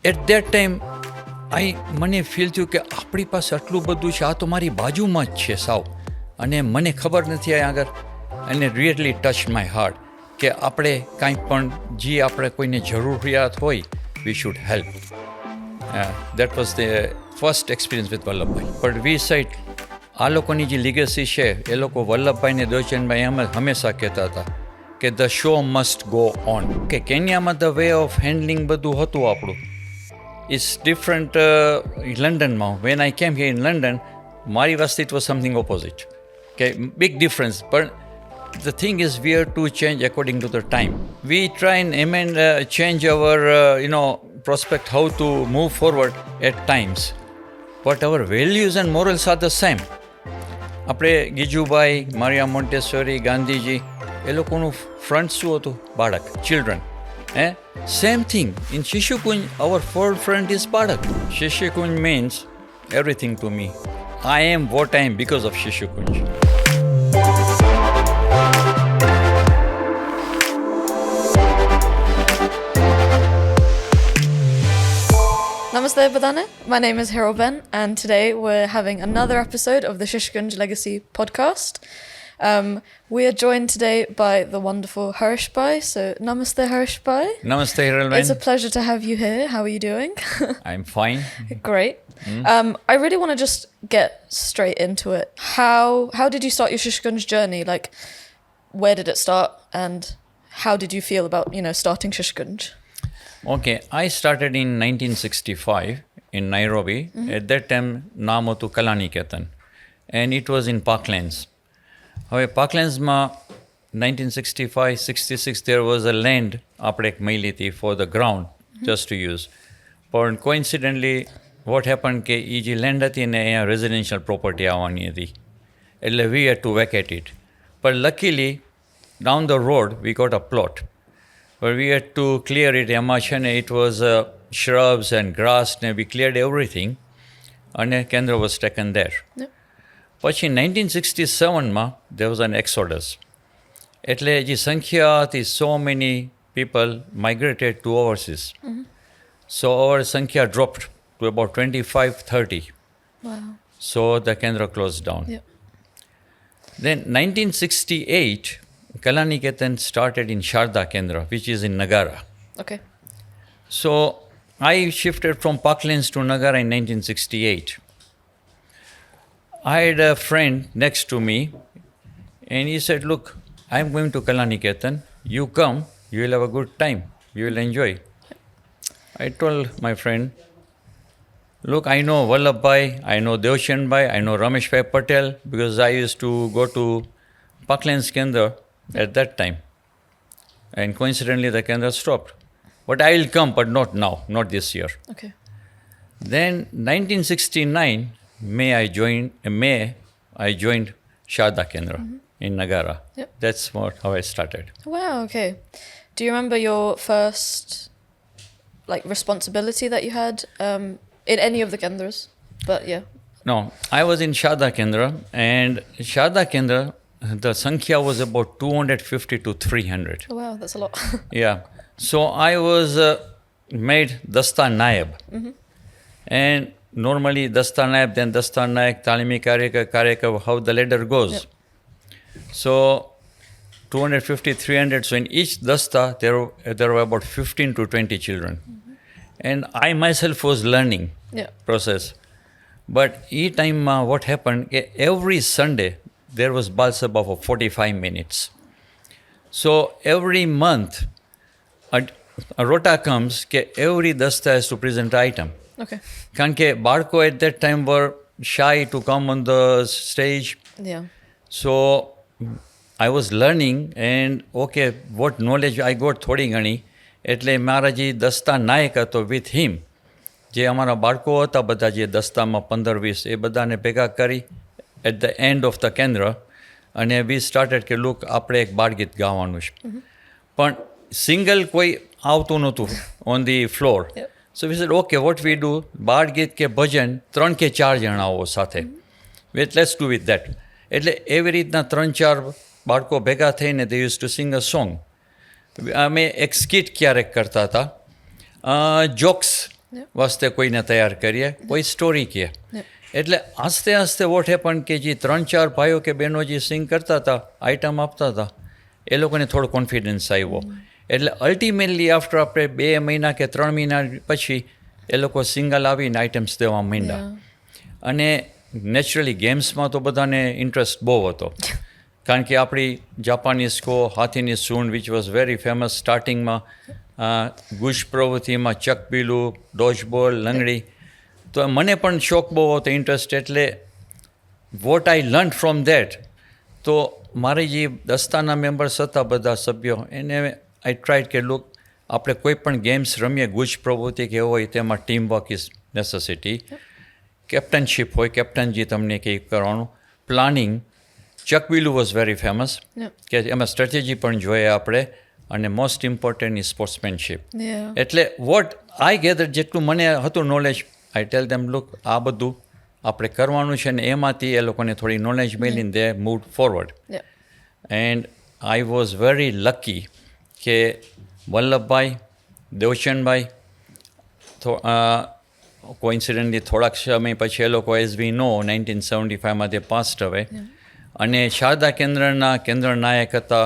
At that time મને feel થયું કે આપણી પાસે આટલું બધું છે, આ તો મારી બાજુમાં જ છે સાવ, અને મને ખબર નથી આગળ. અને રિયલી ટચ માય હાર્ટ કે આપણે કાંઈ પણ જે આપણે કોઈને જરૂરિયાત હોય, we should help. That was the first experience with Vallabhbhai. But we side આ લોકોની જે લીગેસી છે, એ લોકો વલ્લભભાઈને દોચનભાઈ એમ જ હંમેશા કહેતા હતા કે the show must go on. કે કેન્યામાં ધ વે ઓફ હેન્ડલિંગ બધું હતું આપણું ઇઝ ડિફરન્ટ લંડનમાં. When I came here in London, મારી વાસ્તે ઇટ વોઝ સમથિંગ ઓપોઝિટ, કે બિગ ડિફરન્સ. પણ the thing is we have to change according to the time. We try and change our prospect how to move forward at times, but our values and morals are the same. આપણે Gijubhai, Maria મોન્ટેસોરી, Gandhiji, એ લોકોનું front શું હતું? બાળક, children. Same thing in Shishukunj, our forefront is બાળક. Shishukunj means everything to me. I am what I am because of Shishukunj. Namaste Badane, my name is Harishbhai and today we're having another episode of the Shishukunj Legacy Podcast. We are joined today by the wonderful Harishbhai. So Namaste Harishbhai. Namaste Harishbhai. It's a pleasure to have you here. How are you doing? I'm fine. Great. I really want to just get straight into it. How did you start your Shishukunj journey? Like, where did it start and how did you feel about, starting Shishukunj? Okay, I started in 1965 in Nairobi. At that time, નામ હતું Kalaniketan, and it was in Parklands. હવે પાર્કલેન્ડ્સમાં 1965-66 there was a land આપણે એક મળી હતી for the ground just to use. પણ coincidentally what happened કે એ જે લેન્ડ હતી ને અહીંયા રેઝિડેન્શિયલ પ્રોપર્ટી આવવાની હતી, એટલે we had to vacate it. But luckily down the road we got a plot. But we had to clear it. એમાં છે ને it was shrubs and grass ને we cleared everything અને કેન્દ્ર was taken there. Yep. પછી 1967માં there was an exodus. એટલે જે સંખ્યા હતી, so many people migrated to overseas. So our સંખ્યા dropped to about 25-30. Wow. So the Kendra closed down. Yep. Then 1968 Kalaniketan started in Sharda Kendra, which is in Nagara. Okay. So I shifted from Parklands to Nagara in 1968. I had a friend next to me and he said, look, I'm going to Kalaniketan. You come, you will have a good time. You will enjoy. I told my friend, look, I know Vallabhbhai, I know Devshanbhai, I know Rameshbhai Patel because I used to go to Parklands Kendra at that time. And coincidentally, the Kendra stopped. But I will come, but not now, not this year. Okay. Then 1969, May I joined Sharda Kendra in Nagara. Yep. That's how I started. Wow, okay. Do you remember your first responsibility that you had in any of the Kendras? But yeah. No, I was in Sharda Kendra, and Sharda Kendra, the Sankhya was about 250 to 300. Oh, wow, that's a lot. Yeah. So I was made Dasta Naib. And normally Dasta Naib, then Dasta Naik, Talimi Kareka, how the ladder goes. Yep. So 250, 300. So in each Dasta, there were about 15 to 20 children. And I myself was learning process. But each time what happened, every Sunday, there was Bal Sabha for 45 minutes. So every month, a rota comes, every dasta has to present an item. Okay. Because Barco at that time were shy to come on the stage. Yeah. So I was learning and okay, what knowledge I got થોડી ઘણી, એટલે મારા જે દસ્તા નાયક હતો with him, જે અમારા બાળકો હતા બધા જે દસ્તામાં 15-20, એ બધાને ભેગા કરી at the end of the Kendra, અને we started કે look, આપણે એક બાળગીત ગાવાનું છે. પણ સિંગલ કોઈ આવતું નહોતું on the floor. Yep. So we said, okay, what we do, બાળગીત કે ભજન 3 કે 4 જણાઓ સાથે. Let's do with that. એટલે એવી રીતના 3-4 બાળકો ભેગા થઈને they used to sing a song. અમે એક સ્કીટ ક્યારેક કરતા હતા, જોક્સ વાસ્તે કોઈને તૈયાર કરીએ, કોઈ સ્ટોરી કહે. એટલે આસ્તે આસ્તે વોટ હેપન કે જે 3-4 ભાઈઓ કે બહેનો જે સિંગ કરતા હતા, આઇટમ આપતા હતા, એ લોકોને થોડો કોન્ફિડન્સ આવ્યો. એટલે અલ્ટિમેટલી આફ્ટર આપણે 2 મહિના કે 3 મહિના પછી એ લોકો સિંગલ આવીને આઇટમ્સ દેવા માંડ્યા. અને નેચરલી ગેમ્સમાં તો બધાને ઇન્ટરેસ્ટ બહુ હતો, કારણ કે આપણી જાપાનીઝ કો હાથીની સૂંઢ વિચ વોઝ વેરી ફેમસ સ્ટાર્ટિંગમાં, ગુજ પ્રવૃત્તિમાં ચકબીલું, ડોજબોલ, લંગડી. તો મને પણ શોખ બહુ હતો, ઇન્ટરેસ્ટ. એટલે what I learn from that, તો મારી જે દસ્તાના મેમ્બર્સ હતા બધા સભ્યો, એને આઈ ટ્રાઈડ કે લુક આપણે કોઈ પણ ગેમ્સ રમીએ, ગુજ પ્રવૃત્તિ કે હોય, તેમાં team work is necessity. Captainship હોય, કેપ્ટનજી તમને કંઈ કરવાનું, પ્લાનિંગ. ચકબીલું વોઝ વેરી ફેમસ, કે એમાં સ્ટ્રેટેજી પણ જોઈએ આપણે, અને મોસ્ટ ઇમ્પોર્ટન્ટ ઇઝ સ્પોર્ટ્સમેનશીપ. એટલે વોટ આઈ ગેધર, જેટલું મને હતું નોલેજ, આઈ ટેલ ધેમ લુક આ બધું આપણે કરવાનું છે, ને એમાંથી એ લોકોને થોડી નોલેજ મળીને they move forward. And I was very lucky કે વલ્લભભાઈ, દેવચંદભાઈ, કોઇન્સિડન્ટલી થોડાક સમય પછી એ લોકો, એઝ વી નો, 1975માં તે પાસ્ટ હવે. અને શારદા કેન્દ્રના કેન્દ્ર નાયક હતા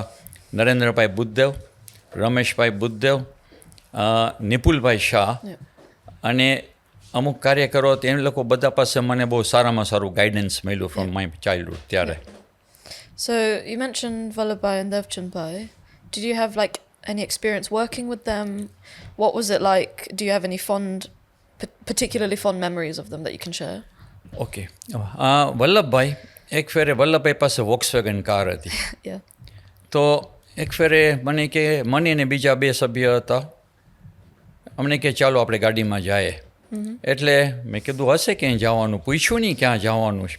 નરેન્દ્રભાઈ બુદ્ધદેવ, રમેશભાઈ બુદ્ધદેવ, નિપુલભાઈ શાહ, અને અમુક કાર્યકરો, એ લોકો બધા પાસે મને બહુ સારામાં સારું ગાઈડન્સ મળ્યું ફ્રોમ માય ચાઇલ્ડહુડ ત્યારે. So you mentioned Vallabhbhai and Devchandbhai. Did you have like any experience working with them? What was it like? Do you have any particularly fond memories of them that you can share? Okay. Vallabhbhai, એક ફેરે વલ્લભભાઈ પાસે વોક્સવેગન car હતી. Yeah. તો એક ફેરે મને ને બીજા 2 સભ્ય હતા, અમને કે ચાલો આપણે ગાડીમાં જાય. એટલે મેં કીધું હશે ક્યાંય જવાનું, પૂછ્યું નહીં ક્યાં જવાનું છે.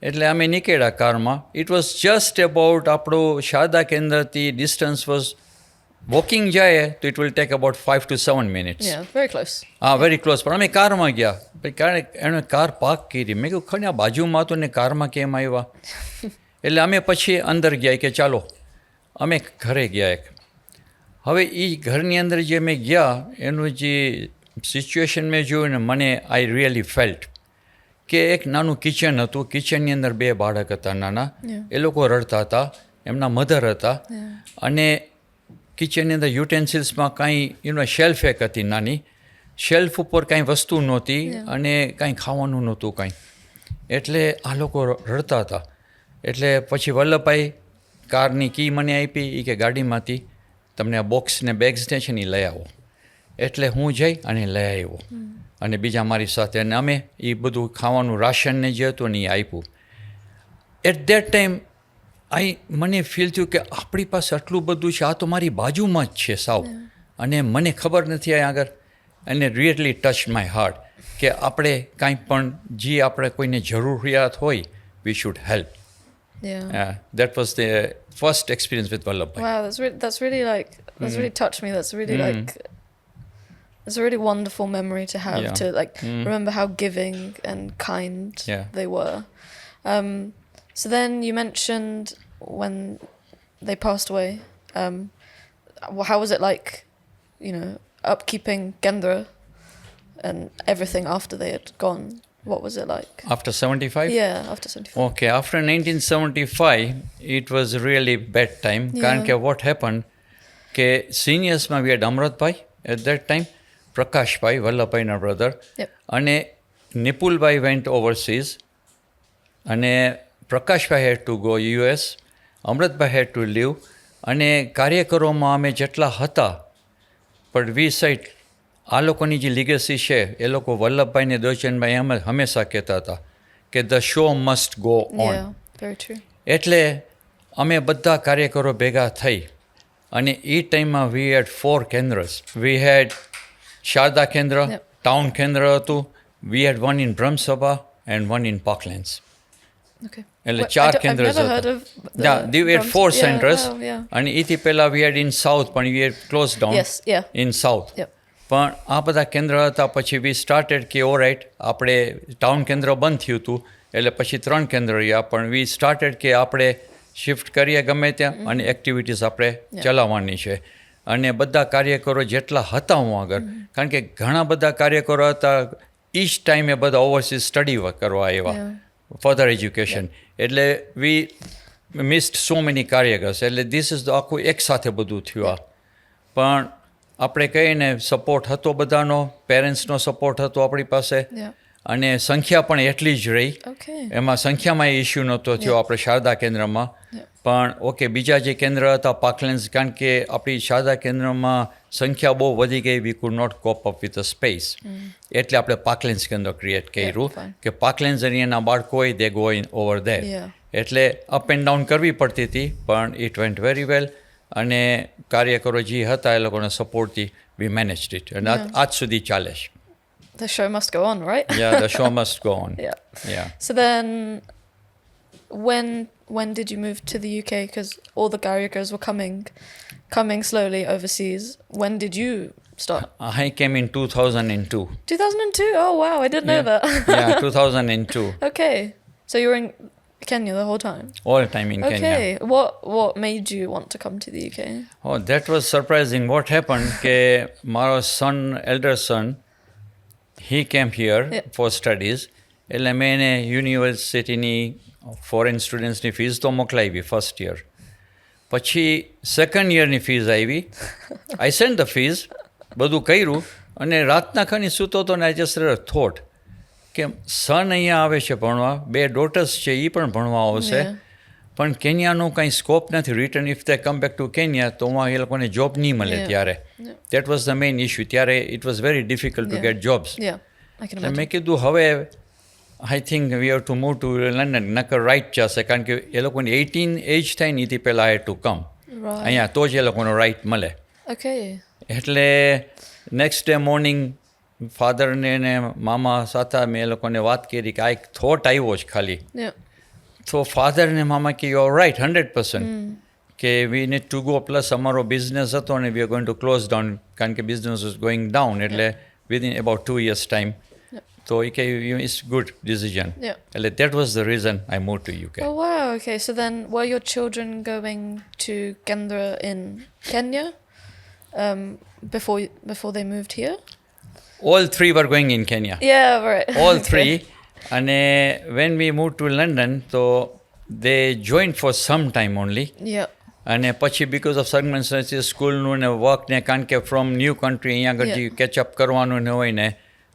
એટલે અમે નીકળ્યા કારમાં. ઇટ વોઝ જસ્ટ અબાઉટ, આપણું શારદા કેન્દ્રથી ડિસ્ટન્સ વોઝ, વોકિંગ જાય તો it will take about 5 to 7 minutes. Yeah, very close. હા, વેરી ક્લોઝ. પણ અમે કારમાં ગયા, કારણ એણે કાર પાર્ક કરી. મેં કહ્યું ખરી આ બાજુમાં હતું ને કારમાં કેમ આવ્યા? એટલે અમે પછી અંદર ગયા કે ચાલો અમે ઘરે ગયા. એક હવે એ ઘરની અંદર જે મેં ગયા, એનું જે સિચ્યુએશન મેં જોયું ને, મને આઈ રિયલી ફેલ્ટ કે એક નાનું કિચન હતું, કિચનની અંદર 2 બાળક હતા નાના, એ લોકો રડતા હતા, એમના મધર હતા, અને કિચનની અંદર યુટેન્સિલ્સમાં કાંઈ શેલ્ફ એક હતી નાની, શેલ્ફ ઉપર કાંઈ વસ્તુ નહોતી, અને કાંઈ ખાવાનું નહોતું કાંઈ. એટલે આ લોકો રડતા હતા. એટલે પછી વલ્લભભાઈ કારની કી મને આપી, એ કે ગાડીમાંથી તમને આ બોક્સ ને બેગ્સને છે ને લઈ આવો. એટલે હું જઈ અને લઈ આવ્યો, અને બીજા મારી સાથે, અને અમે એ બધું ખાવાનું રાશનને જે હતું ને એ આપ્યું. એટ દેટ ટાઈમ મને ફીલ થયું કે આપણી પાસે આટલું બધું છે, આ તો મારી બાજુમાં જ છે સાવ, અને મને ખબર નથી આગળ. અને રિયલી ટચ માય હાર્ટ કે આપણે કાંઈ પણ જે આપણે કોઈને જરૂરિયાત હોય, we should help. That was the first experience with Vallabhbhai. Wow, that's really touched me. That's really it's a really wonderful memory to have, to remember how giving and kind they were. So then you mentioned when they passed away, how was it like, upkeeping Kendra and everything after they had gone? What was it like? After 75? Yeah, after 75. Okay, after 1975, it was really bad time. કારણ કે what happened, કે seniors માં we had Amratbhai at that time, Prakashbhai, Vallabhbhaiના brother, અને Nipulbhai went overseas, અને Prakashbhai had to go US, Amratbhai had to leave, અને કાર્યકરોમાં અમે જેટલા હતા, પણ we said આ લોકોની જે લીગેસી છે, એ લોકો વલ્લભભાઈને, દેવચંદભાઈ એમ હંમેશા કહેતા હતા કે the show must go on. એટલે અમે બધા કાર્યકરો ભેગા થઈ, અને એ ટાઈમમાં વી હેડ 4 કેન્દ્રસ. વી હેડ શારદા કેન્દ્ર, ટાઉન કેન્દ્ર હતું, વી હેડ 1 in બ્રહ્મસભા એન્ડ 1 in પાર્કલેન્ડ્સ. એટલે 4 કેન્દ્ર હતા. વી હેડ 4 સેન્ટર્સ, અને એથી પહેલાં વી હેડ ઇન સાઉથ, પણ વી હેડ ક્લોઝ ડાઉન ઇન સાઉથ. પણ આ બધા કેન્દ્ર હતા. પછી વી સ્ટાર્ટેડ કે ઓરાઇટ, આપણે ટાઉન કેન્દ્ર બંધ થયું હતું, એટલે પછી 3 કેન્દ્ર રહ્યા, પણ વી સ્ટાર્ટેડ કે આપણે શિફ્ટ કરીએ ગમે ત્યાં, અને એક્ટિવિટીઝ આપણે ચલાવવાની છે. અને બધા કાર્યકરો જેટલા હતા હું આગળ, કારણ કે ઘણા બધા કાર્યકરો હતા, ઈચ ટાઈમે બધા ઓવરસીઝ સ્ટડી કરવા આવ્યા, ફર્ધર એજ્યુકેશન. એટલે વી મિસ્ડ સો મેની કાર્યકર્સ. એટલે ધીસ ઇઝ આખું એક સાથે બધું થયું આ. પણ આપણે કહીને સપોર્ટ હતો બધાનો, પેરેન્ટ્સનો સપોર્ટ હતો આપણી પાસે, અને સંખ્યા પણ એટલી જ રહી. એમાં સંખ્યામાં એ ઇસ્યુ નહોતો થયો આપણે શારદા કેન્દ્રમાં. પણ ઓકે, બીજા જે કેન્દ્ર હતા પાર્કલેન્ડ્સ, કારણ કે આપણી શારદા કેન્દ્રમાં સંખ્યા બહુ વધી ગઈ, we could not cope up with the space. એટલે આપણે પાર્કલેન્ડ્સ કેન્દ્ર ક્રિએટ કર્યું કે પાર્કલેન્ડ્સ એરિયાના બાળકો હોય દે ગો ઇન ઓવર ધેર. એટલે અપ એન્ડ ડાઉન કરવી પડતી હતી, પણ ઇટ વેન્ટ વેરી વેલ. અને કાર્યકરો જે હતા એ લોકોના સપોર્ટથી વી મેનેજડ ઇટ, અને આજ સુધી ચાલે છે. The show must go on, right? Yeah, the show must go on. Yeah. So then, when did you move to the UK? Because all the Garrickers were coming slowly overseas. When did you start? I came in 2002. 2002? Oh wow, I didn't know that. Yeah, 2002. Okay, so you were in Kenya the whole time? All the time in Kenya. Okay, what made you want to come to the UK? Oh, that was surprising. What happened? Ke maro son, elder son, he came here for studies. એટલે મેં એને યુનિવર્સિટીની foreign સ્ટુડન્ટ્સની fees તો મોકલાવી first year. પછી second યરની fees આવી. આઈ Saint the fees, બધું કર્યું, અને રાતના ખાની સૂતો હતો ને આઈ જસ્ટ થોટ કે સન અહીંયા આવે છે ભણવા, 2 ડોટર્સ છે એ પણ ભણવા આવશે, પણ કેન્યાનો કંઈ સ્કોપ નથી. Return if they come back to Kenya તો એ લોકોને જોબ નહીં મળે ત્યારે. That was the main issue. ત્યારે it was very difficult to get jobs. મેં કીધું હવે I think we have to move to London. નકર રાઇટ જશે, કારણ કે એ લોકોની 18 એજ થાય ને એથી પહેલાં આઈ ટુ કમ અહીંયા, તો જ એ લોકોનો રાઇટ મળે. એટલે નેક્સ્ટ ડે મોર્નિંગ ફાધરને ને મામા સાથે મેં એ લોકોને વાત કરી કે આ એક થોટ આવ્યો જ ખાલી. તો ફાધર ને મામા કે યુ આર રાઇટ 100%, કે we need to go. Plus અમારો બિઝનેસ હતો ને we are going to close down, કારણ કે બિઝનેસ વોઝ ગોઈંગ ડાઉન. એટલે વિધિન અબાઉટ 2 years ટાઈમ. તો એ કે ઇટ્સ ગુડ ડિસિઝન. એટલે that was the reason I move to UK. Oh wow, okay. So then were your children going to Kendra in Kenya before they moved here? All 3 were going in Kenya. Yeah, right. All 3. And when we moved to London, so they joined for some time only. Yeah. And પછી because of circumstances, સ્કૂલનું ને work ને, કારણ કે from new country અહીંયા આગળ જે ketchup કરવાનું ને હોય ને,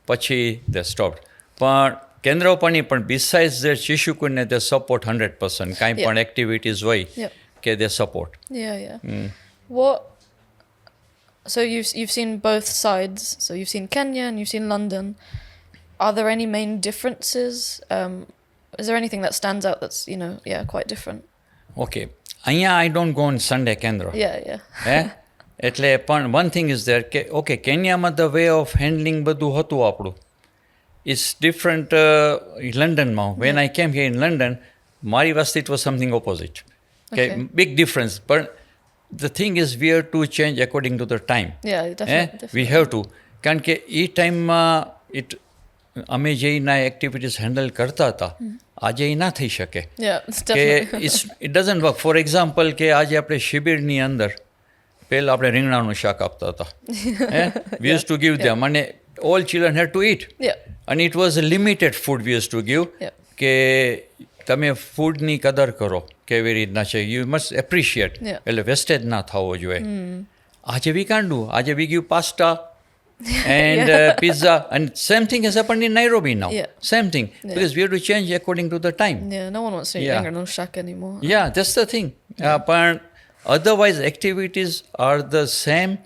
પછી દે સ્ટોપ્ડ. પણ કેન્દ્ર ઉપરની પણ બિસાઇડ્સ ધ શિશુકુંજને દે સપોર્ટ 100%. કાંઈ પણ એક્ટિવિટીઝ હોય કે દે support. So you've seen both sides. So you've seen Kenya and you've seen London. Are there any main differences? Is there anything that stands out that's, quite different? Okay. અહીંયા I don't go on Sunday kendra. એટલે પણ one thing is there કે okay, કેન્યામાં the way of handling બધું હતું આપણું it's different લંડનમાં. When I came here in London, મારી વાસ્તે ઇટ વોઝ સમથિંગ ઓપોઝિટ. કે બિગ ડિફરન્સ. પણ the thing is we have to change according to the time. We have to, કારણ કે એ ટાઈમમાં અમે જે એના એક્ટિવિટીઝ હેન્ડલ કરતા હતા, આજે એ ના થઈ શકે. કે it doesn't work. For example, કે આજે આપણે શિબિરની અંદર પહેલાં આપણે રીંગણાનું શાક આપતા હતા. We use to give them, અને all children had to eat. અને it was a limited food we use to give. કે તમે ફૂડની કદર કરો કેવી રીતના છે, યુ મસ્ટ એપ્રિશિએટ. એટલે વેસ્ટેજ ના થવો જોઈએ. આજે વી કાન્ટ ડુ. આજે we give pasta and pizza, and same thing has happened in Nairobi now. Same thing, because we have to change according to the time. No one wants to eat English shack anymore. That's the thing. But otherwise activities are the same.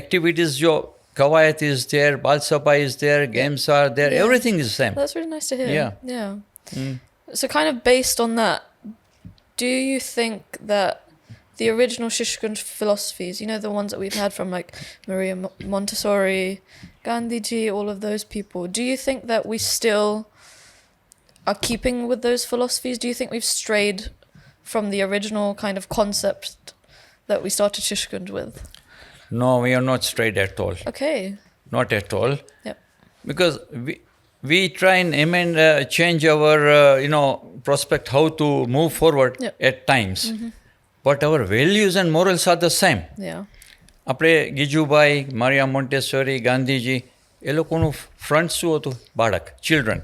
Activities, your Kawayat is there, Bal Sabha is there, games are there, everything is the same. That's really nice to hear. So kind of based on that, do you think that the original Shishukunj philosophies, the ones that we've had from like Maria Montessori, Gandhiji, all of those people, do you think that we still are keeping with those philosophies? Do you think we've strayed from the original kind of concept that we started Shishukunj with? No, we are not strayed at all. Okay. Not at all. Because we try and amend, change our, prospect, how to move forward at times. But our values and morals are the same. આપણે Gijubhai, Maria મોન્ટેસોરી, Gandhiji એ લોકોનું front શું હતું? બાળક, children.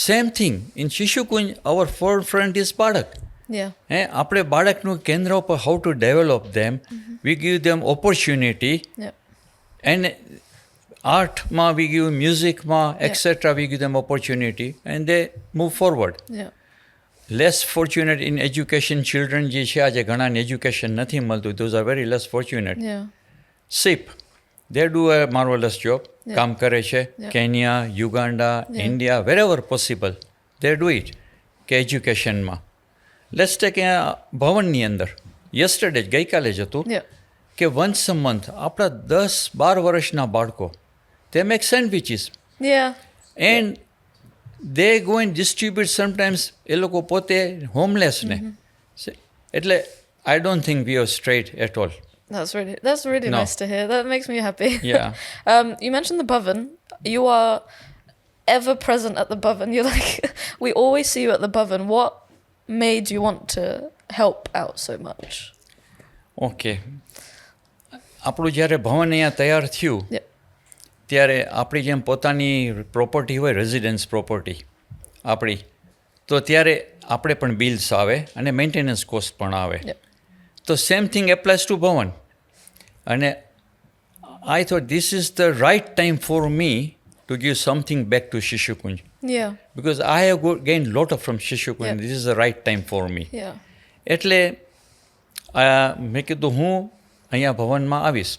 Same thing in Shishukunj our front is balak. આપણે બાળકનું કેન્દ્ર ઉપર how to develop them, we give them opportunity, and આર્ટમાં વી ગીવ, મ્યુઝિકમાં etcetera we give them opportunity and they move forward. Less fortunate in education children જે છે, આજે ઘણાને એજ્યુકેશન નથી મળતું, those are very less fortunate. શીપ, they do a marvellous job, કામ કરે છે. Kenya, Uganda, India, wherever possible they do it. કે એજ્યુકેશનમાં લેટ્સ ટેક ભવનની અંદર યસ્ટરડે ગઈકાલે જ હતું કે વન્સ અ મંથ આપણા 10-12 વર્ષના બાળકો they make sandwiches. And they go and distribute sometimes એ લોકો પોતે હોમલેસ ને. એટલે I don't think we are straight at all. That's really No. nice to hear. That makes me happy. Yeah. You mentioned the Bhavan. You are ever present at the Bhavan. You're like, we always see you at the Bhavan. What made you want to help out so much? Okay, આપણું જ્યારે ભવન અહીંયા તૈયાર થયું ત્યારે આપણી જેમ પોતાની property હોય, રેઝિડન્સ પ્રોપર્ટી આપણી, તો ત્યારે આપણે પણ બિલ્સ આવે અને મેન્ટેનન્સ કોસ્ટ પણ આવે. તો same thing applies to Bhavan. અને I thought this is the right time for me to give something back to Shishukunj. Because I have gained lot of from Shishukunj. This is the right time for me. એટલે મેં કીધું હું અહીંયા ભવનમાં આવીશ.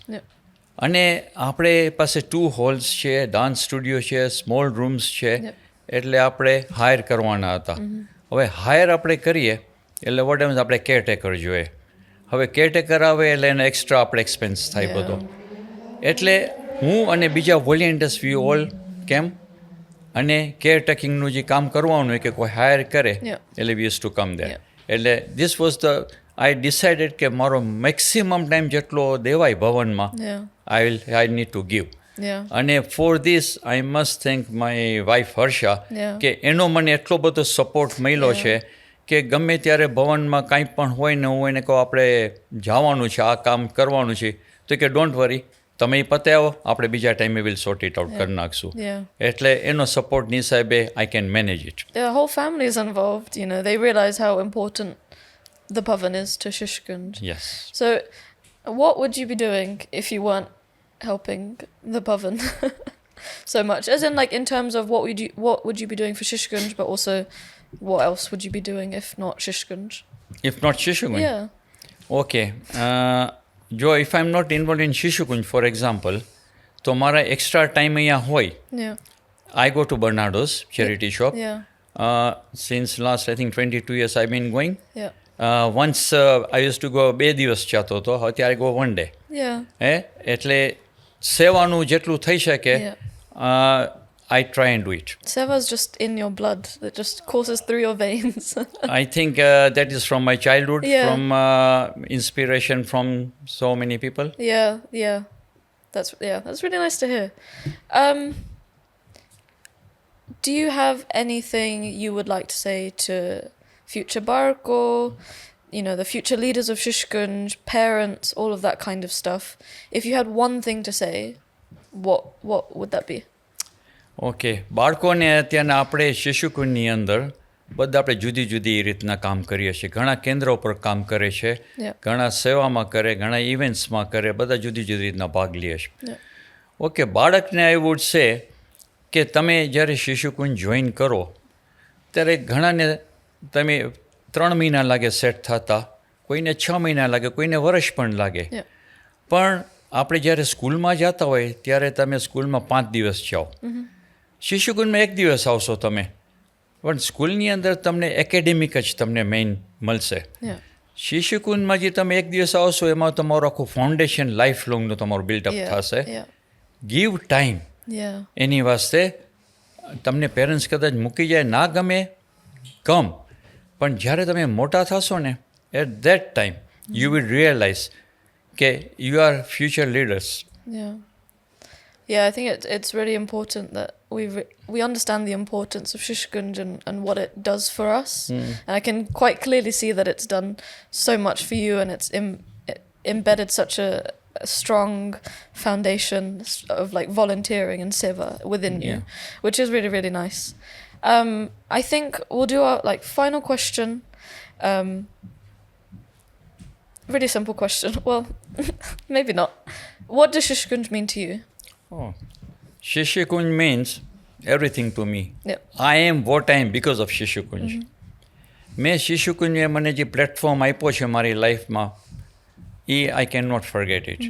અને આપણે પાસે 2 હોલ્સ છે, ડાન્સ સ્ટુડિયો છે, સ્મોલ રૂમ્સ છે, એટલે આપણે હાયર કરવાના હતા. હવે હાયર આપણે કરીએ એટલે વોટ એમ્સ આપણે કેરટેકર જોઈએ. હવે કેરટેકર આવે એટલે એનો એક્સ્ટ્રા આપણે એક્સપેન્સ થાય બધો. એટલે હું અને બીજા વોલેન્ટિયર્સ વી ઓલ કેમ અને કેરટેકિંગનું જે કામ કરવાનું હોય કે કોઈ હાયર કરે એટલે વી યુઝ ટુ કમ દેર. એટલે this was the I decided કે મારો મેક્સિમમ ટાઈમ જેટલો દેવાય ભવનમાં આઈ નીડ ટુ ગીવ. અને for this I must thank my wife Harsha કે એનો મને એટલો બધો સપોર્ટ મળ્યો છે કે ગમે ત્યારે ભવનમાં કાંઈ પણ હોય ને હું એને કહું આપણે જવાનું છે, આ કામ કરવાનું છે, તો કે ડોન્ટ વરી, તમે પતાવો, આપણે બીજા ટાઈમે વિલ સોર્ટ ઇટ આઉટ કરી નાખશું. એટલે એનો સપોર્ટની હિસાબે I can manage it. The whole family is involved, you know, they realize how important the Bhavan is to Shishukunj. Yes. So what would you be doing if you weren't helping the Bhavan so much? As in, like, in terms of what would you be doing for Shishukunj, but also what else would you be doing if not Shishukunj? If not Shishukunj? Yeah. Okay. જો if I'm not involved in Shishukunj, for example, તો મારા extra time અહીંયા હોય. I go to Bernardo's charity shop. Since last, I think, 22 years I've been going. Once I used to go 2 દિવસ જતો હતો, અત્યારે go 1 day. એટલે સેવાનું જેટલું થઈ શકે I try and do it. Seva is just in your blood. It just courses through your veins. I think that is from my childhood, from inspiration from so many people. That's really nice to hear. Do you have anything you would like to say to future Barko, you know, the future leaders of Shishukunj, parents, all of that kind of stuff? If you had one thing to say, what would that be? Okay, બાળકોને અત્યારના આપણે શિશુકુંજની અંદર બધા આપણે જુદી જુદી રીતના કામ કરીએ છીએ. ઘણા કેન્દ્રો પર કામ કરે છે, ઘણા સેવામાં કરે, ઘણા ઇવેન્ટ્સમાં કરે, બધા જુદી જુદી રીતના ભાગ લે છે. ઓકે, બાળકને આઈ વુડ સે કે તમે જ્યારે શિશુકુંજ જોઈન કરો ત્યારે ઘણાને તમે 3 મહિના લાગે સેટ થતા, કોઈને 6 મહિના લાગે, કોઈને વર્ષ પણ લાગે. પણ આપણે જ્યારે સ્કૂલમાં જતા હોય ત્યારે તમે સ્કૂલમાં 5 દિવસ જાઓ, શિશુકુંજમાં 1 દિવસ આવશો તમે, પણ સ્કૂલની અંદર તમને એકેડેમિક જ તમને મેઇન મળશે. શિશુકુંજમાં જે તમે 1 દિવસ આવશો એમાં તમારું આખું ફાઉન્ડેશન લાઈફ લોંગનું તમારું બિલ્ડઅપ થશે. ગીવ ટાઈમ એની વાસ્તે. તમને પેરેન્ટ્સ કદાચ મૂકી જાય, ના ગમે કમ, પણ જ્યારે તમે મોટા થશો ને at that time you will realise કે you are future leaders. I think it's really important that we understand the importance of Shishukunj and what it does for us. And I can quite clearly see that it's done so much for you, and it's embedded such a a strong foundation of like volunteering and seva within you, which is really, really nice. I think we'll do our like final question. Really simple question. Well, maybe not. What does Shishukunj mean to you? Oh, Shishukunj means everything to me. Yep. I am what I am because of Shishukunj. મેં શિશુકુંજે મને જે platform આપ્યો છે મારી લાઈફમાં I cannot forget it.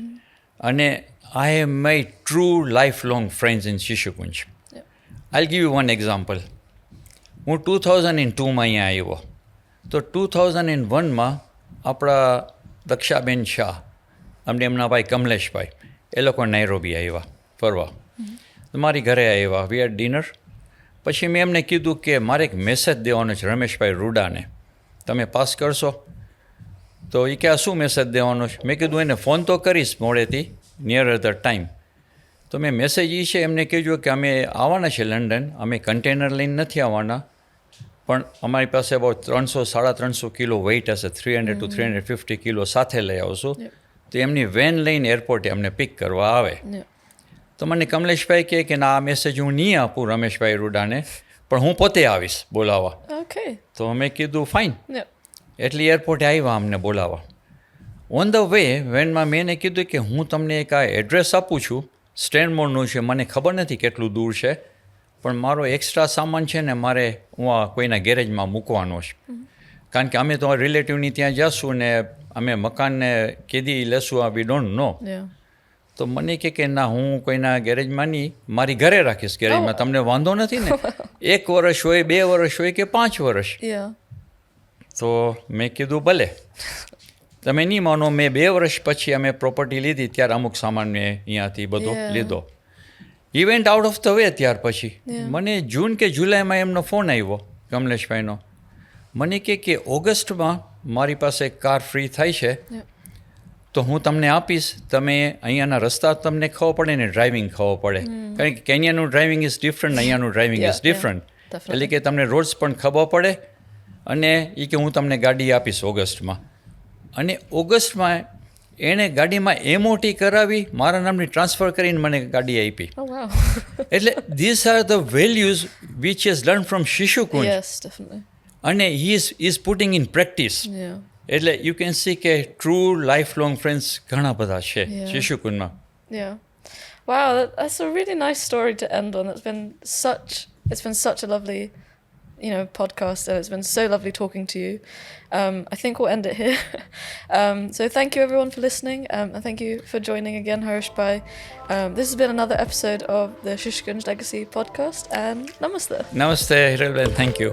અને I have made true lifelong friends in Shishukunj. Yep. I'll give you one example. હું 2002માં અહીંયા આવ્યો તો 2001માં આપણા દક્ષાબેન શાહ અમને એમના ભાઈ કમલેશભાઈ એ લોકો નાઇરોબી આવ્યા ફરવા તો મારી ઘરે આવ્યા વી હેડ ડિનર પછી મેં એમને કીધું કે મારે એક મેસેજ દેવાનો છે રમેશભાઈ રૂડાને તમે પાસ કરશો તો એ કે આ શું મેસેજ દેવાનો છે મેં કીધું એને ફોન તો કરીશ મોડેથી નિયર ધ ટાઈમ તો મેં મેસેજ એ છે એમને કીધું કે અમે આવવાના છે લંડન અમે કન્ટેનર લઈને નથી આવવાના પણ અમારી પાસે બહુ 300-350 કિલો વેઇટ હશે 300 to 350 કિલો સાથે લઈ આવશું તો એમની વેન લઈને એરપોર્ટે અમને પિક કરવા આવે તો મને કમલેશભાઈ કહે કે ના આ મેસેજ હું નહીં આપું રમેશભાઈ રૂડાને પણ હું પોતે આવીશ બોલાવવા તો મેં કીધું ફાઇન એટલે એરપોર્ટે આવ્યા અમને બોલાવવા ઓન ધ વે વેનમાં મેં એને કીધું કે હું તમને એક આ એડ્રેસ આપું છું સ્ટેનમોરનું છે મને ખબર નથી કેટલું દૂર છે પણ મારો એક્સ્ટ્રા સામાન છે ને મારે હું આ કોઈના ગેરેજમાં મૂકવાનો છે કારણ કે અમે તો રિલેટિવની ત્યાં જઈશું ને અમે મકાનને કેદી લેશું આ વી ડોન્ટ નો તો મને કે ના હું કોઈના ગેરેજમાં નહીં મારી ઘરે રાખીશ ગેરેજમાં તમને વાંધો નથી ને 1 વર્ષ હોય 2 વર્ષ હોય કે 5 વર્ષ તો મેં કીધું ભલે તમે નહીં માનો મેં 2 વર્ષ પછી અમે પ્રોપર્ટી લીધી ત્યારે અમુક સામાન મેં અહીંયાથી બધો લીધો event out of the way ત્યાર પછી મને જૂન કે જુલાઈમાં એમનો ફોન આવ્યો કમલેશભાઈનો મને કે ઓગસ્ટમાં મારી પાસે કાર ફ્રી થાય છે તો હું તમને આપીશ તમે અહીંયાના રસ્તા તમને ખબર પડે ને ડ્રાઇવિંગ ખબર પડે કારણ કે કેન્યાનું ડ્રાઇવિંગ ઇઝ ડિફરન્ટ અહીંયાનું ડ્રાઇવિંગ ઇઝ ડિફરન્ટ એટલે કે તમને રોડ્સ પણ ખબર પડે અને એ કે હું તમને ગાડી આપીશ ઓગસ્ટમાં અને ઓગસ્ટમાં એણે ગાડીમાં એમઓટી કરાવી મારા નામની ટ્રાન્સફર કરીને મને ગાડી આપી એટલે this are the values which is learn from Shishukunj અને he is putting in practice એટલે યુ કેન સી કે ટ્રુ લાઈફ લોંગ ફ્રેન્ડ્સ ઘણા બધા છે શિશુકુંજમાં Wow, that's a really nice story to end on. It's been such a lovely podcast, and it's been so lovely talking to you. I think we'll end it here. So thank you everyone for listening, and thank you for joining again, Harishbhai. This has been another episode of the Shishukunj Legacy Podcast, and namaste. Namaste, Harishbhai. Thank you.